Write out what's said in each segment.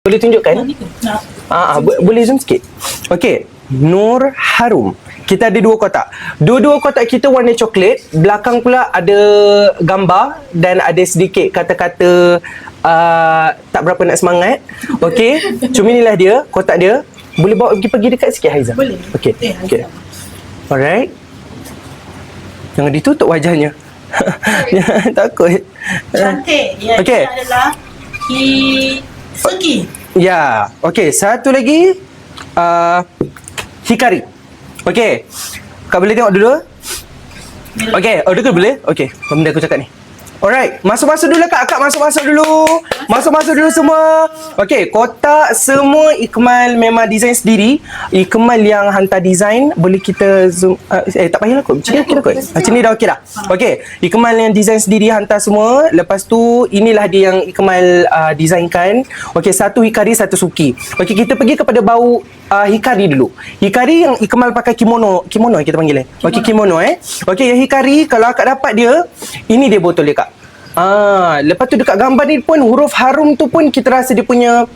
Boleh tunjukkan? Nak. Boleh zoom sikit? Okey, Nur Harum. Kita ada dua kotak. Dua-dua kotak kita warna coklat. Belakang pula ada gambar dan ada sedikit kata-kata tak berapa nak semangat. Okey, cuma inilah dia, kotak dia. Boleh bawa pergi dekat sikit, Haiza? Boleh. Okey. Okay. Alright. Jangan ditutup wajahnya. Takut. Cantik. Yang Okey. ini adalah Suki. Ya, okey. Satu lagi Hikari. Okey. Kak boleh tengok dulu? Okey, dulu boleh? Okey, apa benda aku cakap ni? Alright, masuk-masuk dulu Kak masuk-masuk dulu. Masuk-masuk dulu semua. Okey, kotak semua Ikmal memang design sendiri. Ikmal yang hantar design, boleh kita zoom tak payahlah kot. Macam ni okey kot. Macam ni dah okey dah. Okey, Ikmal yang design sendiri hantar semua. Lepas tu inilah dia yang Ikmal designkan. Okey, satu Hikari, satu Suki. Okey, kita pergi kepada bau Hikari dulu. Hikari yang Ikmal pakai kimono kita panggil Okey, kimono Okey, yang Hikari kalau akak dapat dia, ini dia botol dia Kak. Lepas tu dekat gambar ni pun huruf harum tu pun kita rasa dia punya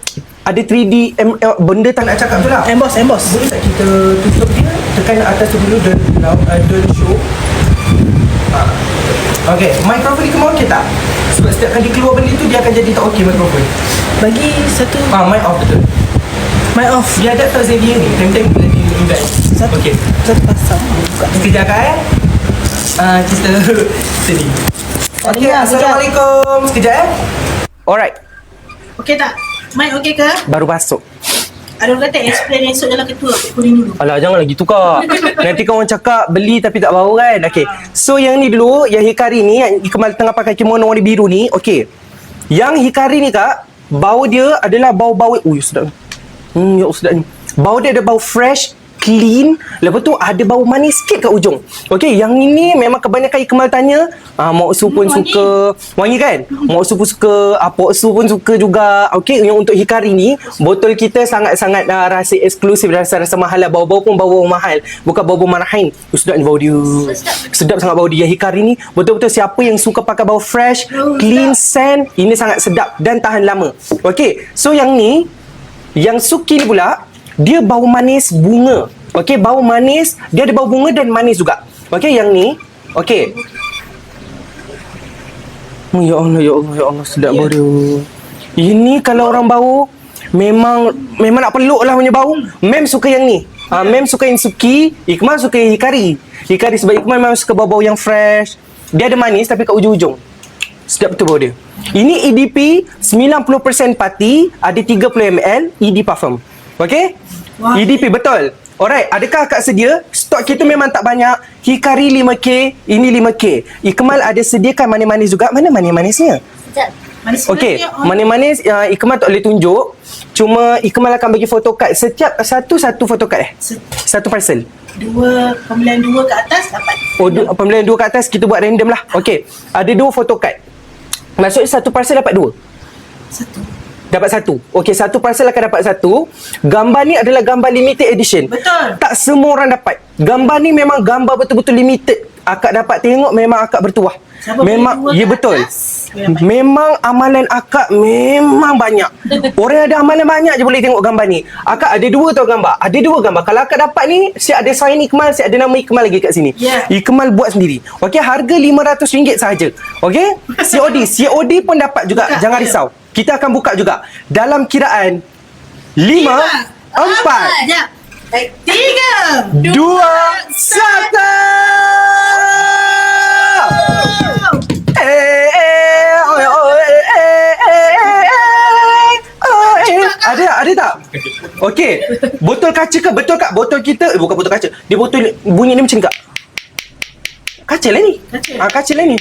ada 3D benda tak nak cakap tu lah. Emboss. Boleh tak kita tutup dia? Tekan atas tu dulu don't show. Okey, mikrofon ni kemau okey tak? Sebab setiap kali keluar benda tu dia akan jadi tak okey mikrofon. Bagi satu. Mic off betul. Mic off. Dia ada tak Xavier ni? Time-time boleh di-invite. Satu. Okey. Satu pasang. Buka. Sekejap Kak kita sini. Okey, Sekejap. Assalamualaikum. Sekejap Alright, Okey tak? Mic okey ke? baru masuk. Ada orang kata explain esok dalam ketua. Kuning dulu. Alah, janganlah gitu Kak. Nanti kau orang cakap beli tapi tak bawa kan. Okey. So yang ni dulu, yang Hikari ni, yang Ikmal tengah pakai kimono warna biru ni. Okey. Yang Hikari ni Kak, bau dia adalah bau-bau. Sedap. Ya sedap ni. Bau dia ada bau fresh, clean. Lepas tu ada bau manis sikit kat ujung. Okey, yang ini memang kebanyakan Ikmal tanya, Mak Su pun wangi. suka. Wangi kan? Mak Su pun suka, Pok Su pun suka juga. Okey, yang untuk Hikari ni, botol kita sangat-sangat rasa eksklusif, rasa mahal lah. Bau-bau pun bau mahal. Bukan bau-bau marahin. Sedap ni bau dia. Sedap sangat bau dia. Hikari ni, betul-betul siapa yang suka pakai bau fresh, clean scent, ini sangat sedap dan tahan lama. Okey, so yang ni, yang Suki ni pula, dia bau manis bunga. Okey, bau manis, dia ada bau bunga dan manis juga. Okey, yang ni, okey. Ya Allah, sedap bau dia. Ini kalau orang bau, memang nak peluk lah punya bau. Mem suka yang ni. Mem suka yang Suki, Ikmal suka yang Hikari. Hikari sebab Ikmal memang suka bau-bau yang fresh. Dia ada manis tapi kat ujung-ujung. Sedap betul bau dia. Ini EDP 90% pati, ada 30 ml ED parfum. Okey? Wah. EDP betul. Alright, adakah akak sedia? Stok kita memang tak banyak. Hikari 5K, ini 5K. Ikmal ada sediakan manis-manis juga. Mana manis-manisnya? Sekejap. Manis Okey, sebenarnya, manis-manis Ikmal tak boleh tunjuk. Cuma Ikmal akan bagi photocard. Setiap satu photocard satu parcel. pembelian dua ke atas dapat. Pembelian dua kat atas kita buat random lah. Okey, ada dua photocard. Maksudnya satu parcel dapat dua. Satu. Dapat satu. Okey, satu parcel akan dapat satu. Gambar ni adalah gambar limited edition. Betul. Tak semua orang dapat. Gambar ni memang gambar betul-betul limited. Akak dapat tengok memang akak bertuah. Siapa Memang, beli dua ya ke betul. atas, dia dapat. Memang amalan akak memang banyak. Orang yang ada amalan banyak je boleh tengok gambar ni. Akak ada dua tau gambar. Ada dua gambar. Kalau akak dapat ni, siap ada sign Ikmal, siap ada nama Ikmal lagi kat sini. Yeah. Ikmal buat sendiri. Okey, harga RM500 sahaja. Okey? COD pun dapat juga. Buka, Jangan ya. risau. Kita akan buka juga. Dalam kiraan 5, 4, Sekejap. Baik. 3, 2, 1. Ada tak? Okey. Botol kaca ke? Betul Kak? Botol kita bukan botol kaca. Dia botol bunyi ni macam ni Kak. Kaca lah ni. Kaca lah ni.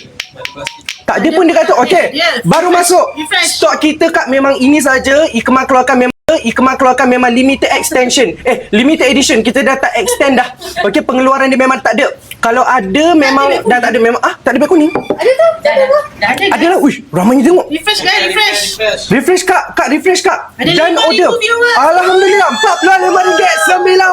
Tak ada pun dia kata. Okey. Yes. Baru masuk. Refresh. Stok kita Kak memang ini saja. Ikmal keluarkan memang limited extension. Limited edition. Kita dah tak extend dah. Okey, pengeluaran dia memang tak ada. Kalau ada memang dah tak ada memang tak ada beg kuning. Ada tu? Dah ada. Ada lah. Uish, ramainya tengok. Refresh kan? Refresh. Refresh Kak, refresh Kak. Ada Dan 5,000 order. viewers. Alhamdulillah,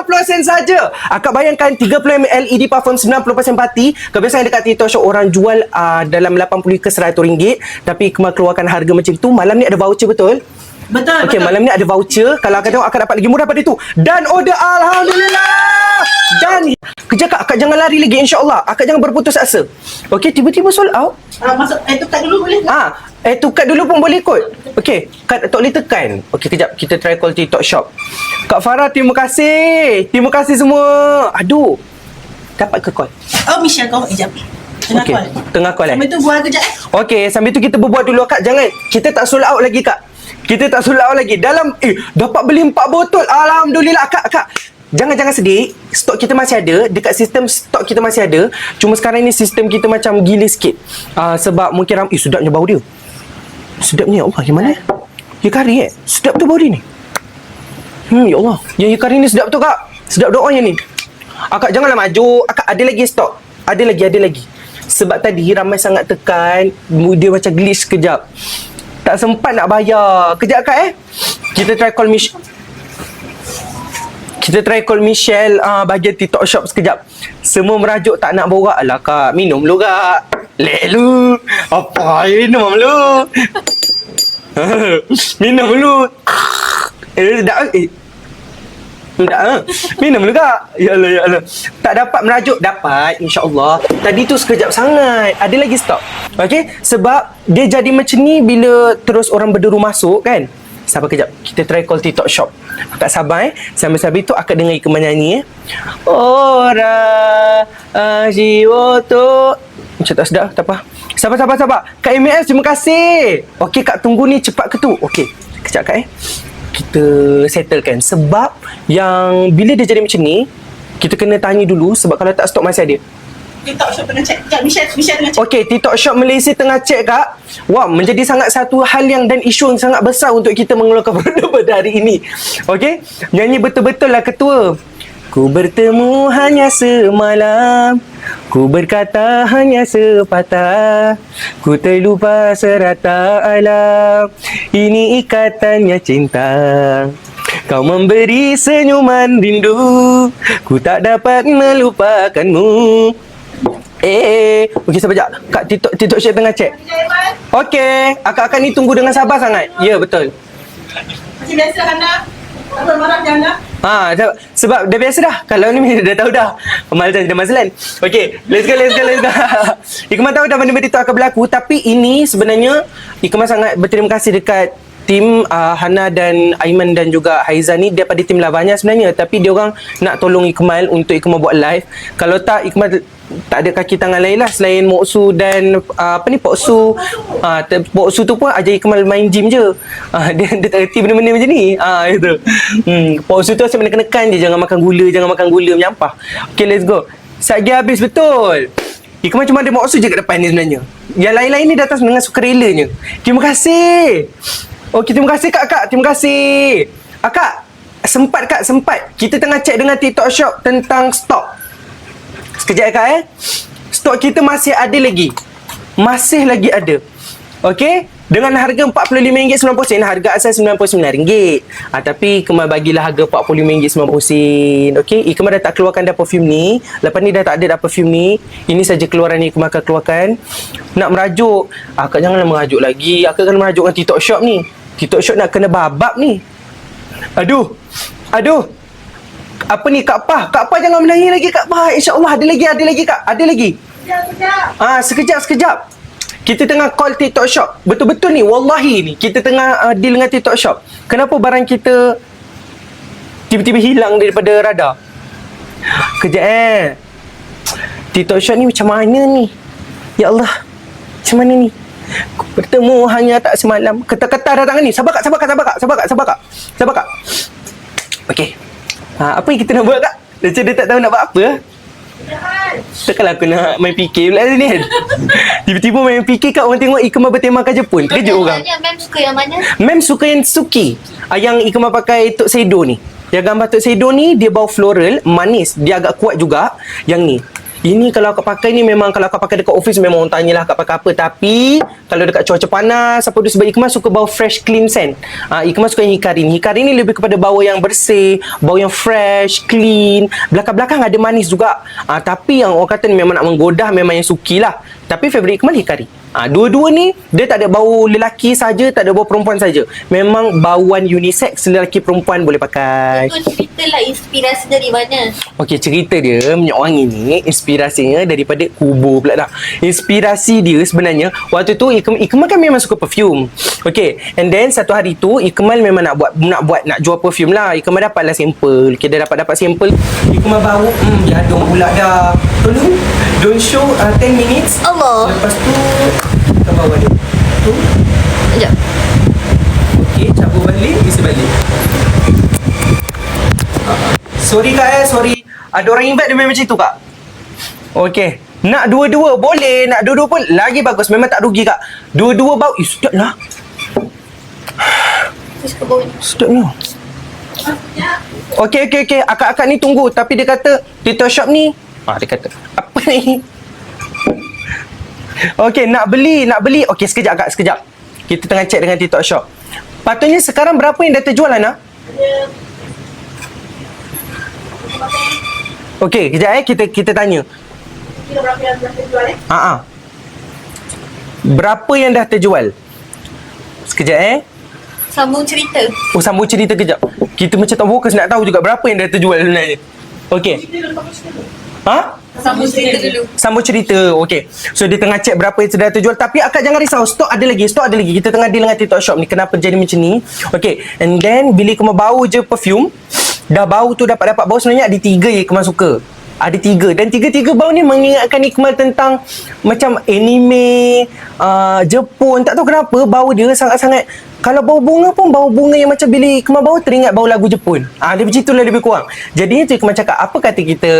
RM45.90 saja. Akak bayangkan 30 ml ED parfum 90% pati. Kebiasaan dekat TikTok Shop orang jual dalam 80 ke RM100. Tapi Ikmal keluarkan harga macam tu. Malam ni ada voucher betul. Betul, Okey, betul. malam ni ada voucher. Kalau akak tengok, akak dapat lagi murah pada itu. Dan order, Alhamdulillah. Dan kejap akak jangan lari lagi, insyaAllah. Akak jangan berputus asa. Okey, tiba-tiba sold out. Masuk, tukar dulu boleh tak? Tukar dulu pun boleh kot. Okey, tak boleh tekan. Okey, kejap. Kita try call TikTok Shop. Kak Farah, terima kasih. Terima kasih semua. Aduh. Dapat ke call? Oh, Michelle kau. Sekejap. Tengah Okey, call. tengah call Sambil tu buat kejap Okey, sambil tu kita berbuat dulu Kak. Jangan. Kita tak sold out lagi Kak. Kita tak sold out lagi. Dalam dapat beli 4 botol. Alhamdulillah Kak. Jangan sedih. Stok kita masih ada. Dekat sistem stok kita masih ada. Cuma sekarang ni sistem kita macam gila sikit. Sebab mungkin sedapnya bau dia. Sedapnya ya Allah. Yang mana? Ya kari sedap tu bau dia ni. Ya Allah. Yang kari ni sedap tu Kak. Sedap doanya ni. Akak janganlah maju. Akak ada lagi stok. Ada lagi. Sebab tadi ramai sangat tekan. Dia macam glitch sekejap. Tak sempat nak bayar. Kejap Kak Kita try call Michelle bahagian TikTok Shop sekejap. Semua merajuk tak nak borak. Alah Kak, minum dulu Kak. Lek lu. Apa minum lu? Minum dulu. Sedap minum dulu Kak. Ya Allah. Tak dapat merajuk. Dapat, insyaAllah. Tadi tu sekejap sangat. Ada lagi stok. Okey, sebab dia jadi macam ni bila terus orang berderu masuk kan. Sabar kejap. Kita try call TikTok Shop. Akak sabar Sambil-sambil tu akak dengar Ikmal nyanyi Ora Ajiwoto. Macam tak sedap. Tak apa. Sabar. Kak MAS, terima kasih. Okey Kak, tunggu ni cepat ke tu? Okey. Kejap Kak kita settlekan. Sebab yang bila dia jadi macam ni, kita kena tanya dulu. Sebab kalau tak, stok masih ada. TikTok Shop tengah check. Sekejap, Michelle tengah check. Okey, TikTok Shop Malaysia tengah cek Kak. Wah, menjadi sangat satu hal yang dan isu yang sangat besar untuk kita mengeluarkan produk pada hari ini. Okey, nyanyi betul-betul lah ketua. Ku bertemu hanya semalam, ku berkata hanya sepatah, ku terlupa serata alam, ini ikatannya cinta. Kau memberi senyuman rindu, ku tak dapat melupakanmu. Okey, sabar sekejap. Kak, TikTok Shop tengah cek. Okey, akak ni tunggu dengan sabar sangat. Ya, betul. Macam biasa Hana. Tak marah je Hana. Sebab dah biasa dah. Kalau ni dah tahu dah. Pemalasan dah masalah. Okey, let's go. Ikmal tahu dah benda-benda itu akan berlaku. Tapi ini sebenarnya Ikmal sangat berterima kasih dekat tim Hana dan Aiman dan juga Haizan ni daripada tim Lavanya sebenarnya. Tapi dia orang nak tolong Ikmal untuk Ikmal buat live. Kalau tak, Ikmal tak ada kaki tangan lain lah selain Moksu dan Poksu. Poksu tu pun ajar Ikmal main gym je. Dia tak reti benda-benda macam ni. Itu. Poksu tu asyik menekan-nekan je, jangan makan gula menyampah. Okay, let's go. Satgi habis betul. Ikmal cuma ada Moksu je kat depan ni sebenarnya. Yang lain-lain ni datang dengan sukarelanya. Terima kasih. Okey, terima kasih Kak. Terima kasih. Kak, sempat. Kita tengah cek dengan TikTok Shop tentang stok. Sekejap Kak Stok kita masih ada lagi. Masih lagi ada. Okey, dengan harga RM45.90. Harga asal RM99. Tapi Ikmal bagilah harga RM45.90. Okey, Ikmal dah tak keluarkan dah perfume ni. Lepas ni dah tak ada dah perfume ni. Ini saja keluaran ni Ikmal akan keluarkan. Nak merajuk, Akak janganlah merajuk lagi. Akak kena merajuk dengan TikTok Shop ni. TikTok Shop nak kena babak ni. Aduh. Apa ni Kak Pah jangan menangis lagi Kak Pah. InsyaAllah ada lagi Kak. Ada lagi. Sekejap. Kita tengah call TikTok Shop. Betul-betul ni, wallahi ni. Kita tengah deal dengan TikTok Shop. Kenapa barang kita tiba-tiba hilang daripada radar? Kejap TikTok Shop ni macam mana ni? Ya Allah. Macam mana ni? Bertemu hanya tak semalam. Ketar-ketar dah tangan ni. Sabar Kak. Okey. Apa yang kita nak buat Kak? Macam dia tak tahu nak buat apa. Takkanlah aku nak main fikir pula ni kan. Tiba-tiba main fikir Kak, orang tengok Ikmal bertemakan Jepun. Terkejut orang. Mem suka yang mana? Mem suka yang Suki. Yang Ikmal pakai Tok Seido ni. Yang gambar Tok Seido ni, dia bau floral, manis. Dia agak kuat juga. Yang ni. Ini kalau akak pakai ni memang kalau akak pakai dekat office memang orang tanyalah akak pakai apa. Tapi kalau dekat cuaca panas apa tu, sebab Ikmal suka bau fresh clean scent. Ikmal suka yang Hikari ni. Hikari ni lebih kepada bau yang bersih, bau yang fresh, clean. Belakang-belakang ada manis juga. Tapi yang orang kata ni memang nak menggodah memang yang Suki lah. Tapi favorite Ikmal hikari. Dua-dua ni dia tak ada bau lelaki saja, tak ada bau perempuan saja. Memang bauan unisex, lelaki perempuan boleh pakai. Itu ceritalah inspirasi dari mana? Okey, cerita dia Minyak Wangi ni inspirasinya daripada Kubo pula dah. Inspirasi dia sebenarnya waktu tu Ikmal kan memang suka perfume. Okey, and then satu hari tu Ikmal memang nak jual perfume lah. Ikmal dapatlah sampel. Okey, dia dapat sampel. Ikmal bau jadung pula dah. Tolong don't show 10 minutes. Allah. Lepas tu kita bawa dia. Tu. Sekejap. Okey, cabut balik, isi balik. Sorry kak sorry. Ada orang invite dia memang macam tu kak. Okey. Nak dua-dua boleh. Nak dua-dua pun lagi bagus. Memang tak rugi kak. Dua-dua bau. Sedap lah. Terus ke bawah ni. Sedapnya. Okey. Akak-akak ni tunggu. Tapi dia kata Tito Shop ni. Dia kata apa ni? Okey, nak beli. Okey, sekejap kak, sekejap. Kita tengah check dengan TikTok Shop. Patutnya sekarang berapa yang dah terjual Ana? Okey, kejap kita tanya. Berapa yang dah terjual Berapa yang dah terjual? Sekejap Sambung cerita. sambung cerita kejap. Kita macam tak fokus nak tahu juga berapa yang dah terjual sebenarnya. Okey. Sambung cerita dulu. Sambung cerita. Okey. So dia tengah check berapa yang sudah terjual. Tapi akak jangan risau. Stok ada lagi. Kita tengah deal dengan TikTok Shop ni. Kenapa jadi macam ni? Okey. And then bila Ikmal bau je perfume, dah bau tu dapat bau sebenarnya ada 3 yang Ikmal suka. Ada 3. Dan 3 bau ni mengingatkan Ikmal tentang macam anime, Jepun. Tak tahu kenapa bau dia sangat-sangat. Kalau bau bunga pun bau bunga yang macam bila Ikmal bau teringat bau lagu Jepun. Dia macam itulah lebih kurang. Jadi itu Ikmal cakap, apa kata kita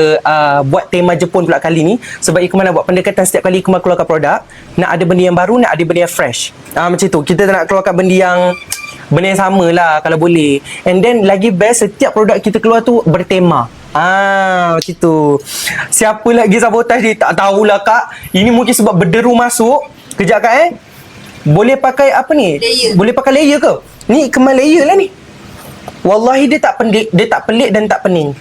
buat tema Jepun pula kali ni. Sebab Ikmal nak buat pendekatan setiap kali Ikmal keluarkan produk. Nak ada benda yang baru, nak ada benda yang fresh. Macam tu. Kita nak keluarkan benda yang sama lah kalau boleh. And then lagi best, setiap produk kita keluar tu bertema. Macam tu. Siapa lagi sabotaj ni? Tak tahulah kak. Ini mungkin sebab berderu masuk. Kejap kak boleh pakai apa ni? Layer. Boleh pakai layer ke? Ni Ikmal layer lah ni. Wallahi dia tak pelik dan tak pening.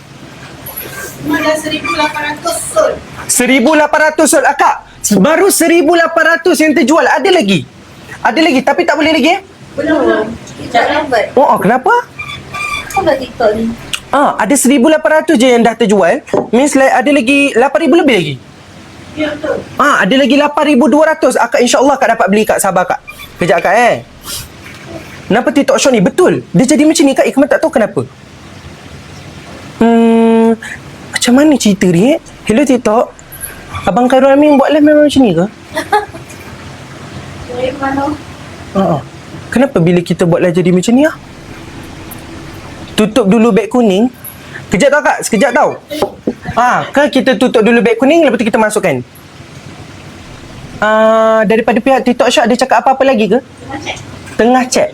Cuma dah 1,800 sol. 1,800 sol akak. Baru 1,800 yang terjual. Ada lagi tapi tak boleh lagi Belum. Sekejap lambat. kenapa? Apa TikTok ni? Ada 1,800 je yang dah terjual. Means like ada lagi 8,000 lebih lagi. Ya betul. Ada lagi 8,200. Akak insyaAllah kak dapat beli kak. Sabar kak. Kejap kak Kenapa TikTok Shop ni? Betul. Dia jadi macam ni kak. Ikmal tak tahu kenapa. Macam mana cerita ni Hello TikTok. Abang Khairul Amin buat live memang macam ni ke? Mana? Kenapa bila kita buat live jadi macam ni Tutup dulu beg kuning. Kejap tau kak. Sekejap tau. Kan kita tutup dulu beg kuning. Lepas tu kita masukkan. Daripada pihak TikTok Shop dia cakap apa-apa lagi ke? Tengah check.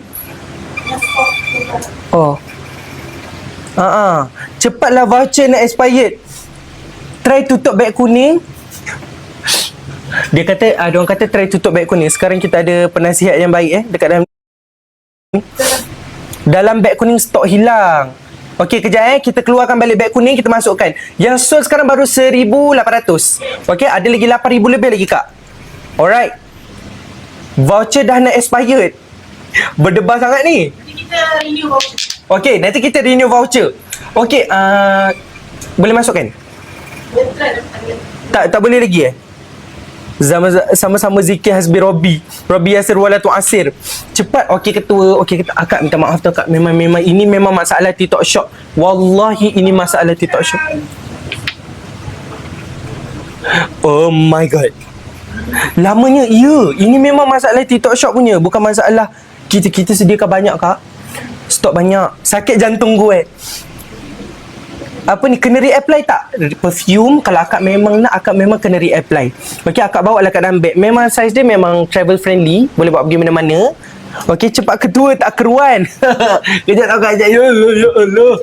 Cepatlah voucher nak expired. Try tutup beg kuning. Dia kata, dia orang kata try tutup beg kuning. Sekarang kita ada penasihat yang baik dekat dalam ni. Dalam beg kuning stok hilang. Okey, kejap kita keluarkan balik beg kuning, kita masukkan. Yang sold sekarang baru 1,800. Okey, ada lagi 8,000 lebih lagi kak. Alright. Voucher dah nak expired. Berdebar sangat ni. Nanti kita renew voucher. Okey, nanti kita renew voucher. Okey, boleh masukkan? Tak boleh lagi Sama-sama zikir hasbi Rabbi Yasir Walatu Asir. Cepat. Okey ketua. Akak minta maaf tau kak. Memang ini memang masalah TikTok Shop. Wallahi ini masalah TikTok Shop. Oh my god. Lamanya ini memang masalah TikTok Shop punya. Bukan masalah kita sediakan banyak kak. Stok banyak. Sakit jantung gue. Apa ni, kena reapply tak? Perfume kalau akak memang nak, akak memang kena reapply. Okey, akak bawa lah kat dalam beg. Memang size dia memang travel friendly, boleh bawa pergi mana-mana. Okey, cepat ketua tak keruan. Kejap tau kak, ya Allah.